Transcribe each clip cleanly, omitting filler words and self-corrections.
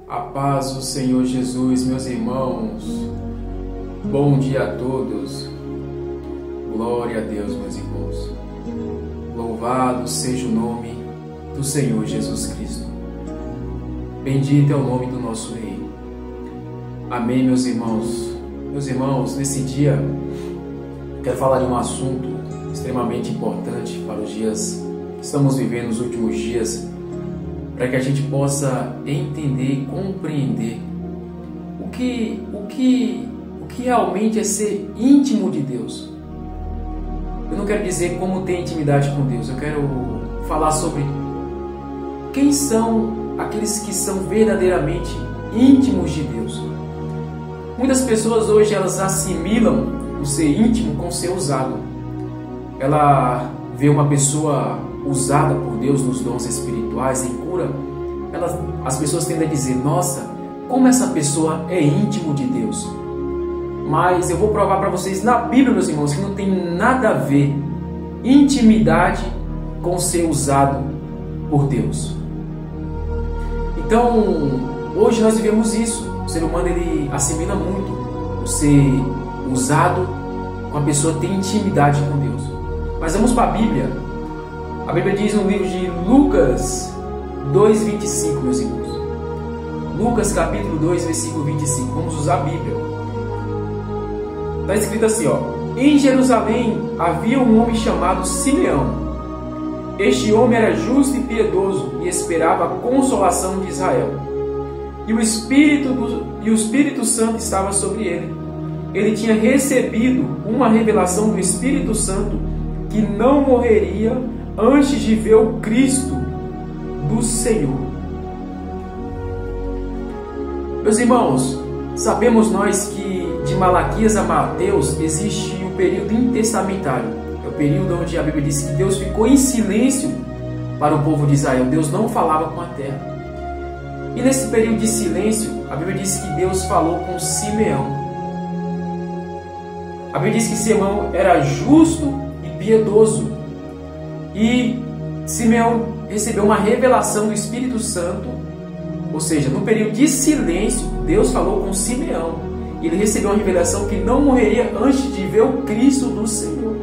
A paz do Senhor Jesus, meus irmãos. Bom dia a todos. Glória a Deus, meus irmãos. Louvado seja o nome do Senhor Jesus Cristo. Bendito é o nome do nosso Rei. Amém, meus irmãos. Meus irmãos, nesse dia, quero falar de um assunto extremamente importante para os dias que estamos vivendo, os últimos dias, para que a gente possa entender e compreender o que realmente é ser íntimo de Deus. Eu não quero dizer como ter intimidade com Deus, eu quero falar sobre quem são aqueles que são verdadeiramente íntimos de Deus. Muitas pessoas hoje elas assimilam o ser íntimo com ser usado. Ela vê uma pessoa usada por Deus nos dons espirituais, em cura, as pessoas tendem a dizer: nossa, como essa pessoa é íntimo de Deus. Mas eu vou provar para vocês na Bíblia, meus irmãos, que não tem nada a ver intimidade com ser usado por Deus. Então, hoje nós vivemos isso. O ser humano ele assimila muito o ser usado com a pessoa ter intimidade com Deus. Mas vamos para a Bíblia. A Bíblia diz no livro de Lucas 2:25, meus irmãos. Lucas capítulo 2, versículo 25. Vamos usar a Bíblia. Está escrito assim, ó: em Jerusalém havia um homem chamado Simeão. Este homem era justo e piedoso e esperava a consolação de Israel. E o Espírito Santo estava sobre ele. Ele tinha recebido uma revelação do Espírito Santo que não morreria antes de ver o Cristo do Senhor. Meus irmãos, sabemos nós que de Malaquias a Mateus existe o período intertestamentário. É o período onde a Bíblia diz que Deus ficou em silêncio para o povo de Israel. Deus não falava com a terra. E nesse período de silêncio, a Bíblia diz que Deus falou com Simeão. A Bíblia diz que Simeão era justo e piedoso. E Simeão recebeu uma revelação do Espírito Santo. Ou seja, no período de silêncio, Deus falou com Simeão. E ele recebeu uma revelação que não morreria antes de ver o Cristo do Senhor.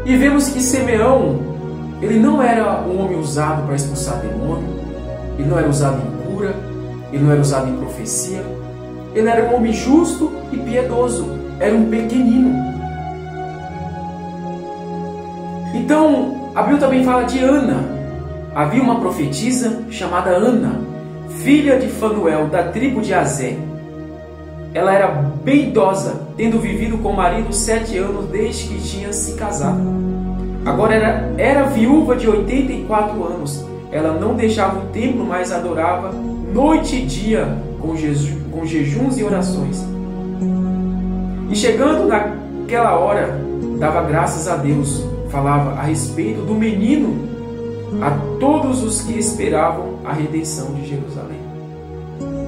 E vemos que Simeão, ele não era um homem usado para expulsar demônio. Ele não era usado em cura. Ele não era usado em profecia. Ele era um homem justo e piedoso. Era um pequenino. Então, a Bíblia também fala de Ana. Havia uma profetisa chamada Ana, filha de Fanuel, da tribo de Azé. Ela era bem idosa, tendo vivido com o marido 7 anos desde que tinha se casado. Agora era viúva de 84 anos. Ela não deixava o templo, mas adorava noite e dia com jejuns e orações. E chegando naquela hora, dava graças a Deus. Falava a respeito do menino a todos os que esperavam a redenção de Jerusalém.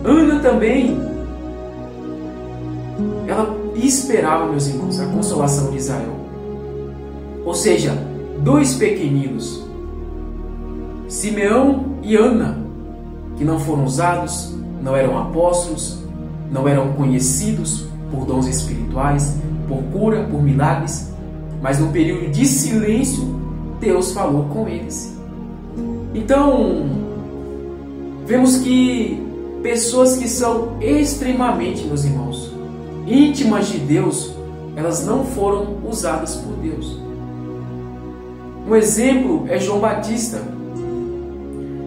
Ana também, ela esperava, meus irmãos, a consolação de Israel. Ou seja, 2 pequeninos, Simeão e Ana, que não foram usados, não eram apóstolos, não eram conhecidos por dons espirituais, por cura, por milagres, mas no período de silêncio, Deus falou com eles. Então, vemos que pessoas que são extremamente, meus irmãos, íntimas de Deus, elas não foram usadas por Deus. Um exemplo é João Batista.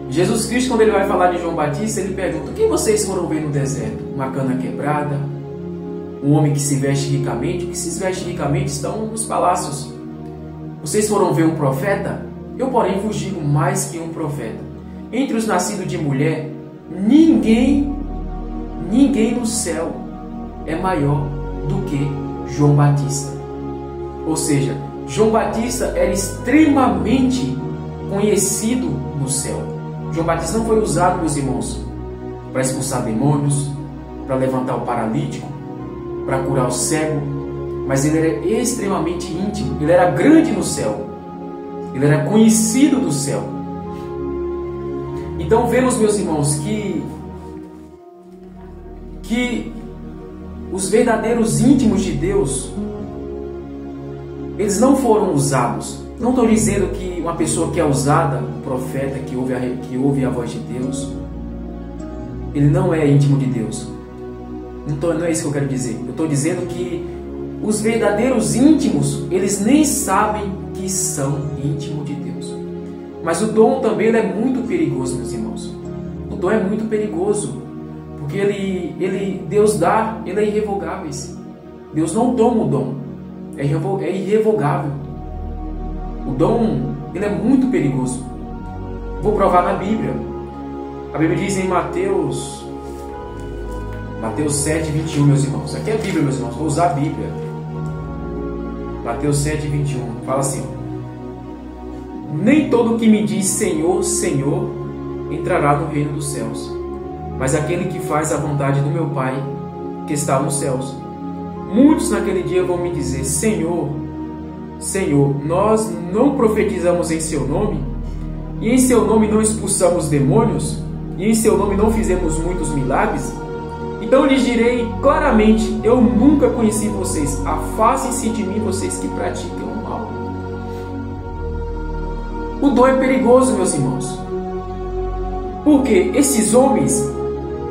Jesus Cristo, quando ele vai falar de João Batista, ele pergunta: o que vocês foram ver no deserto? Uma cana quebrada? Um homem que se veste ricamente? O que se veste ricamente estão nos palácios. Vocês foram ver um profeta? Eu, porém, vos digo mais que um profeta. Entre os nascidos de mulher, ninguém no céu é maior do que João Batista. Ou seja, João Batista era extremamente conhecido no céu. João Batista não foi usado, meus irmãos, para expulsar demônios, para levantar o paralítico, para curar o cego, mas ele era extremamente íntimo, ele era grande no céu, ele era conhecido do céu. Então vemos, meus irmãos, que que os verdadeiros íntimos de Deus, eles não foram usados. Não estou dizendo que uma pessoa que é usada, um profeta que ouve a voz de Deus, ele não é íntimo de Deus. Não é isso que eu quero dizer. Eu estou dizendo que os verdadeiros íntimos, eles nem sabem que são íntimos de Deus. Mas o dom também ele é muito perigoso, meus irmãos. O dom é muito perigoso, porque Deus dá, ele é irrevogável. Deus não toma o dom, é irrevogável. O dom, ele é muito perigoso. Vou provar na Bíblia. A Bíblia diz em Mateus 7, 21, meus irmãos. Aqui é a Bíblia, meus irmãos. Vou usar a Bíblia. Mateus 7, 21. Fala assim: nem todo que me diz Senhor, Senhor, entrará no reino dos céus, mas aquele que faz a vontade do meu Pai, que está nos céus. Muitos naquele dia vão me dizer: Senhor, Senhor, nós não profetizamos em seu nome? E em seu nome não expulsamos demônios? E em seu nome não fizemos muitos milagres? Então lhes direi claramente: eu nunca conheci vocês. Afastem-se de mim, vocês que praticam o mal. O dom é perigoso, meus irmãos. Porque esses homens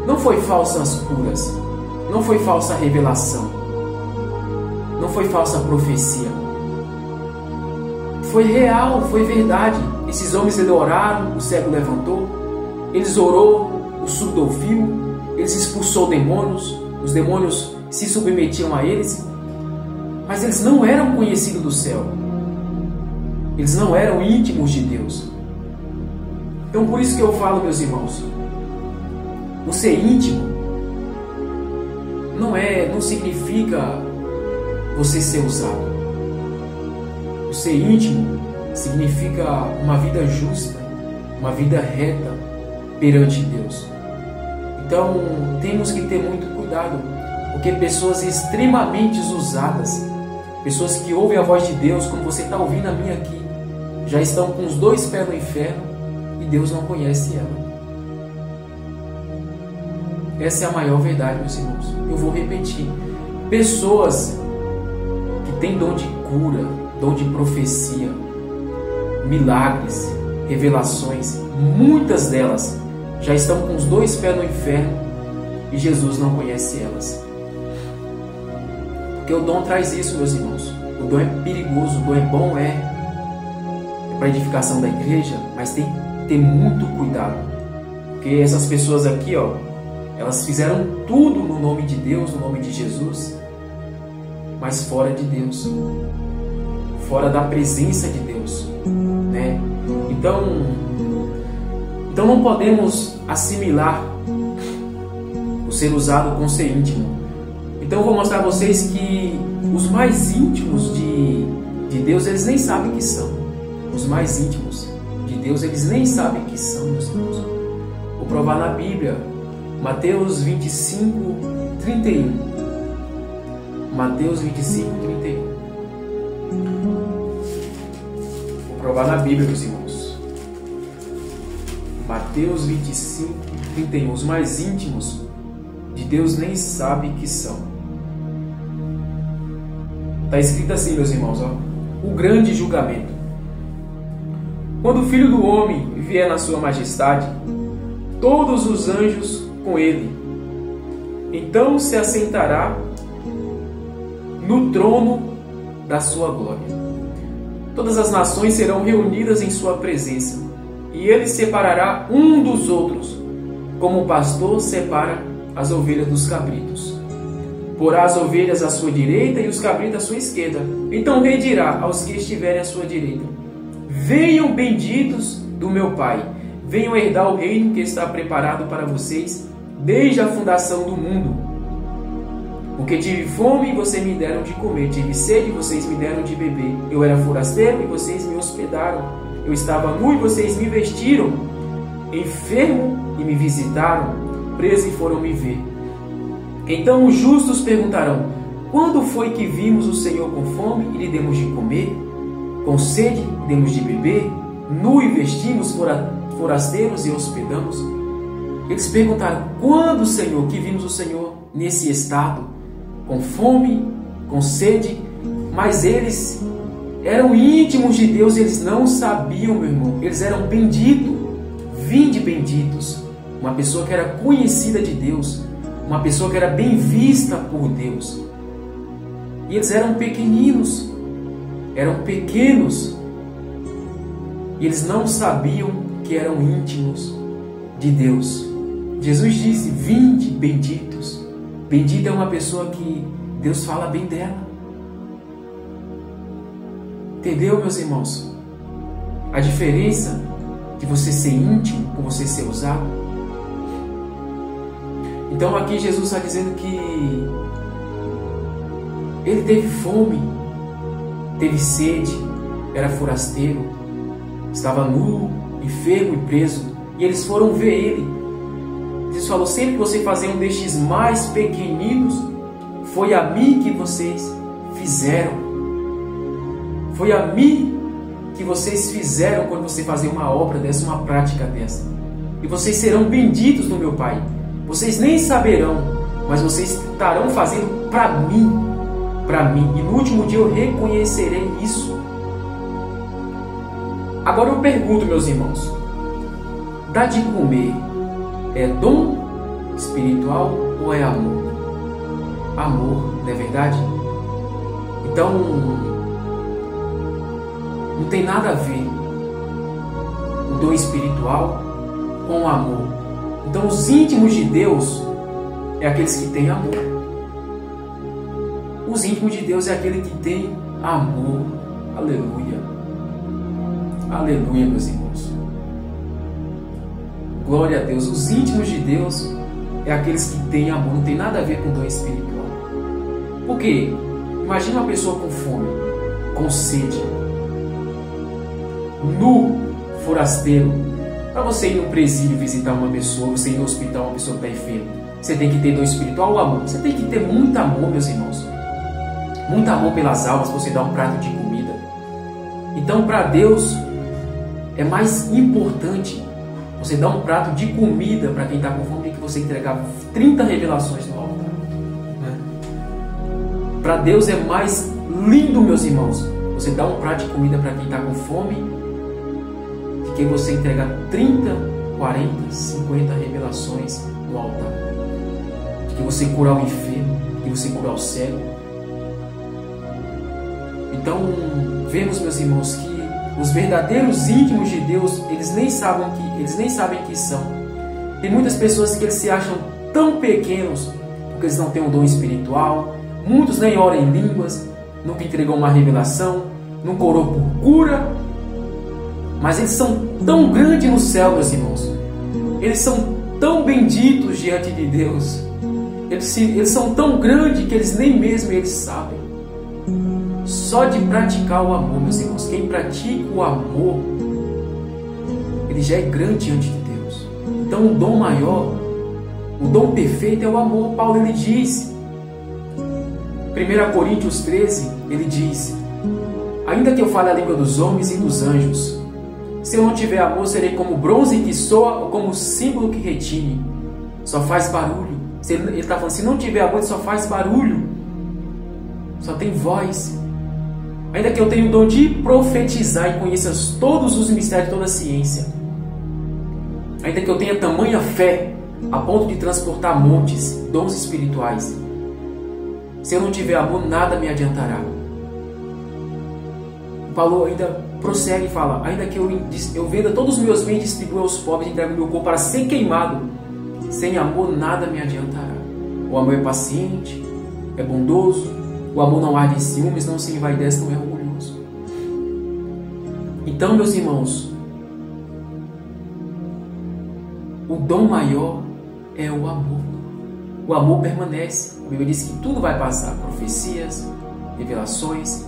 não foi falsas curas, não foi falsa revelação, não foi falsa profecia. Foi real, foi verdade. Esses homens eles oraram, o cego levantou, eles orou, o surdo ouviu, eles expulsou demônios, os demônios se submetiam a eles, mas eles não eram conhecidos do céu. Eles não eram íntimos de Deus. Então por isso que eu falo, meus irmãos, o ser íntimo não significa você ser usado. O ser íntimo significa uma vida justa, uma vida reta perante Deus. Então temos que ter muito cuidado, porque pessoas extremamente usadas, pessoas que ouvem a voz de Deus, como você está ouvindo a minha aqui, já estão com os 2 pés no inferno e Deus não conhece ela. Essa é a maior verdade, meus irmãos. Eu vou repetir. Pessoas que têm dom de cura, dom de profecia, milagres, revelações, muitas delas já estão com os 2 pés no inferno e Jesus não conhece elas. Porque o dom traz isso, meus irmãos. O dom é perigoso, o dom é bom, é para a edificação da igreja, mas tem que ter muito cuidado. Porque essas pessoas aqui, elas fizeram tudo no nome de Deus, no nome de Jesus, mas fora de Deus, fora da presença de Deus, né? Então não podemos assimilar o ser usado com o ser íntimo. Então eu vou mostrar a vocês que os mais íntimos de Deus, eles nem sabem que são. Os mais íntimos de Deus, eles nem sabem que são, meus irmãos. Vou provar na Bíblia, Mateus 25, 31. Mateus 25, 31. Vou provar na Bíblia, meus irmãos. Mateus 25, 31. Os mais íntimos de Deus nem sabem que são. Está escrito assim, meus irmãos, o grande julgamento. Quando o Filho do Homem vier na sua majestade, todos os anjos com ele, então se assentará no trono da sua glória. Todas as nações serão reunidas em sua presença, e ele separará um dos outros, como o pastor separa as ovelhas dos cabritos. Porá as ovelhas à sua direita e os cabritos à sua esquerda. Então o rei dirá aos que estiverem à sua direita: venham benditos do meu Pai, venham herdar o reino que está preparado para vocês desde a fundação do mundo. Porque tive fome e vocês me deram de comer, tive sede e vocês me deram de beber. Eu era forasteiro e vocês me hospedaram. Eu estava nu e vocês me vestiram. Enfermo e me visitaram. Preso e foram me ver. Então os justos perguntarão: quando foi que vimos o Senhor com fome e lhe demos de comer? Com sede e demos de beber? Nu e vestimos, forasteiros e hospedamos? Eles perguntaram: quando, Senhor, que vimos o Senhor nesse estado, com fome, com sede, mas eles eram íntimos de Deus, eles não sabiam, meu irmão, eles eram benditos, vinde benditos, uma pessoa que era conhecida de Deus, uma pessoa que era bem vista por Deus. E eles eram pequeninos, eram pequenos, e eles não sabiam que eram íntimos de Deus. Jesus disse, vinde benditos. Bendita é uma pessoa que Deus fala bem dela. Entendeu, meus irmãos? A diferença de você ser íntimo com você ser usado. Então aqui Jesus está dizendo que ele teve fome, teve sede, era forasteiro, estava nu, enfermo e preso, e eles foram ver ele. Jesus falou, sempre que você fazer um destes mais pequeninos, foi a mim que vocês fizeram. Foi a mim que vocês fizeram quando você fazer uma obra dessa, uma prática dessa. E vocês serão benditos no meu Pai. Vocês nem saberão, mas vocês estarão fazendo para mim. Para mim. E no último dia eu reconhecerei isso. Agora eu pergunto, meus irmãos, dar de comer é dom espiritual ou é amor? Amor, não é verdade? Então, não tem nada a ver o dom espiritual com o amor. Então, os íntimos de Deus é aqueles que têm amor. Os íntimos de Deus é aquele que tem amor. Aleluia. Aleluia, meus irmãos. Glória a Deus. Os íntimos de Deus é aqueles que têm amor. Não tem nada a ver com dom espiritual. Por quê? Imagina uma pessoa com fome, com sede, nu, forasteiro. Para você ir no presídio visitar uma pessoa, você ir no hospital uma pessoa que está enferma, você tem que ter dom espiritual ou amor? Você tem que ter muito amor, meus irmãos. Muito amor pelas almas, para você dar um prato de comida. Então, para Deus, é mais importante você dar um prato de comida para quem está com fome do que você entregar 30 revelações no altar. Para Deus é mais lindo, meus irmãos, você dar um prato de comida para quem está com fome do que você entregar 30, 40, 50 revelações no altar. Do que você curar o enfermo, do que você curar o cego. Então, vemos, meus irmãos, que os verdadeiros íntimos de Deus, eles nem sabem que são. Tem muitas pessoas que eles se acham tão pequenos porque eles não têm um dom espiritual. Muitos nem oram em línguas, nunca entregam uma revelação, nunca orou por cura. Mas eles são tão grandes no céu, meus irmãos. Eles são tão benditos diante de Deus. Eles são tão grandes que eles nem mesmo eles sabem. Só de praticar o amor, meus irmãos. Quem pratica o amor, ele já é grande diante de Deus. Então o dom maior, o dom perfeito é o amor. Paulo ele diz, 1 Coríntios 13, ele diz, ainda que eu fale a língua dos homens e dos anjos, se eu não tiver amor, serei como bronze que soa ou como símbolo que retine. Só faz barulho. Ele está falando, se não tiver amor, ele só faz barulho. Só tem voz. Ainda que eu tenha o dom de profetizar e conheça todos os mistérios de toda a ciência. Ainda que eu tenha tamanha fé a ponto de transportar montes, dons espirituais. Se eu não tiver amor, nada me adiantará. Paulo ainda prossegue e fala, ainda que eu venda todos os meus bens e distribua aos pobres e entregue o meu corpo para ser queimado, sem amor nada me adiantará. O amor é paciente, é bondoso, o amor não arde em ciúmes, não se envaidece, não é orgulhoso. Então, meus irmãos, o dom maior é o amor. O amor permanece. A Bíblia diz que tudo vai passar, profecias, revelações,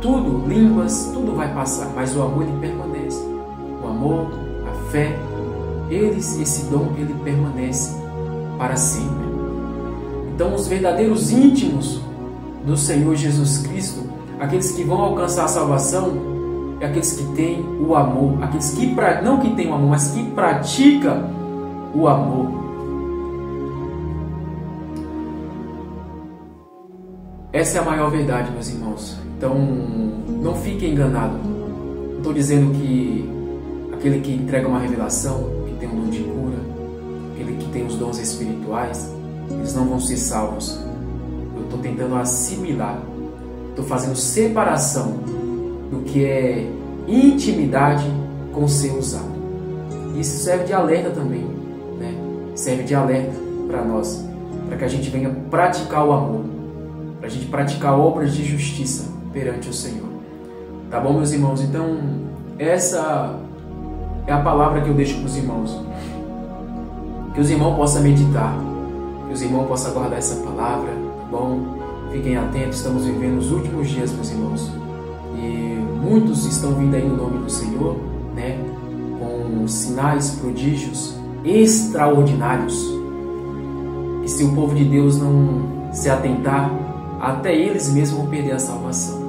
tudo, línguas, tudo vai passar, mas o amor ele permanece. O amor, a fé, esse dom ele permanece para sempre. Então, os verdadeiros íntimos do Senhor Jesus Cristo, aqueles que vão alcançar a salvação, é aqueles que têm o amor, aqueles que não que têm o amor, mas que praticam o amor. essa é a maior verdade, meus irmãos. Então, não fiquem enganados. Não estou dizendo que aquele que entrega uma revelação, que tem um dom de cura, aquele que tem os dons espirituais, eles não vão ser salvos. Eu estou tentando assimilar, estou fazendo separação do que é intimidade com ser usado. Isso serve de alerta também, né? Serve de alerta para nós, para que a gente venha praticar o amor, para a gente praticar obras de justiça perante o Senhor. Tá bom, meus irmãos? Então, essa é a palavra que eu deixo para os irmãos. Que os irmãos possam meditar, que os irmãos possam guardar essa palavra, tá bom? Fiquem atentos, estamos vivendo os últimos dias, meus irmãos. E muitos estão vindo aí no nome do Senhor, né? Com sinais, prodígios extraordinários. E se o povo de Deus não se atentar, até eles mesmos vão perder a salvação.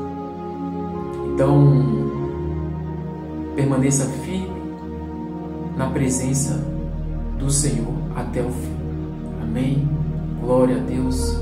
Então, permaneça firme na presença do Senhor até o fim. Amém? Glória a Deus.